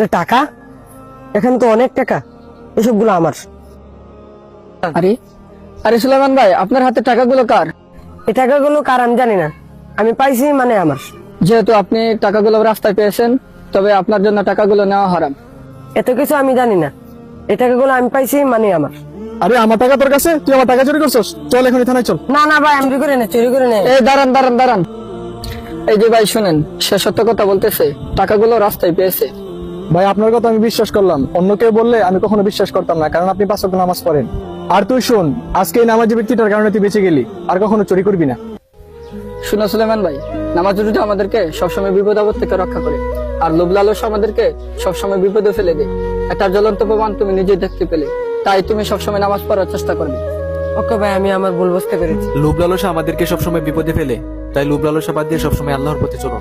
আরে টাকা, এখানে তো অনেক টাকা, এসবগুলো আমার। আরে আরে সুলাইমান ভাই, আপনার হাতে টাকাগুলো কার? এই টাকাগুলো কার আমি জানি না, আমি পাইছি মানে আমার। যেহেতু আপনি টাকাগুলো রাস্তায় পেয়েছেন, তবে আপনার জন্য টাকাগুলো নেওয়া হারাম। এত কিছু আমি জানি না, এই টাকাগুলো আমি পাইছি মানে আমার। আরে আমার টাকা তোর কাছে, তুই আমার টাকা চুরি করছস? চল এখন থানায় চল। না না ভাই, আমি চুরি করে না, চুরি করে নেই। এই দাঁড়ান দাঁড়ান দাঁড়ান, এই যে ভাই শুনেন, সে সত্য কথা বলতেছে, টাকাগুলো রাস্তায় পেয়েছে। ভাই আপনার কথা আমি বিশ্বাস করলাম, অন্য কেউ বললে আমি কখনো বিশ্বাস করতাম না, কারণ আপনি 5 ওয়াক্ত নামাজ পড়েন। আর তুই শোন, আজকে এই নামাজি ব্যক্তিটার কারণে তুই বেঁচে গেলি, আর কখনো চুরি করবি না। শুনো সুলাইমান ভাই, নামাজ রোজা আমাদেরকে সবসময় বিপদ আপদ থেকে রক্ষা করে, আর লোভ লালসা আমাদেরকে সবসময় বিপদে ফেলে দেয়। একটা জ্বলন্ত প্রমাণ তুমি নিজেই দেখতে পেলে, তাই তুমি সবসময় নামাজ পড়ার চেষ্টা করবে। ওকে ভাই, আমি আমার ভুল বুঝতে পেরেছি। লোভ লালসা আমাদেরকে সবসময় বিপদে ফেলে, তাই লোভ লালসা বাদ দিয়ে সবসময় আল্লাহর পথে চলো।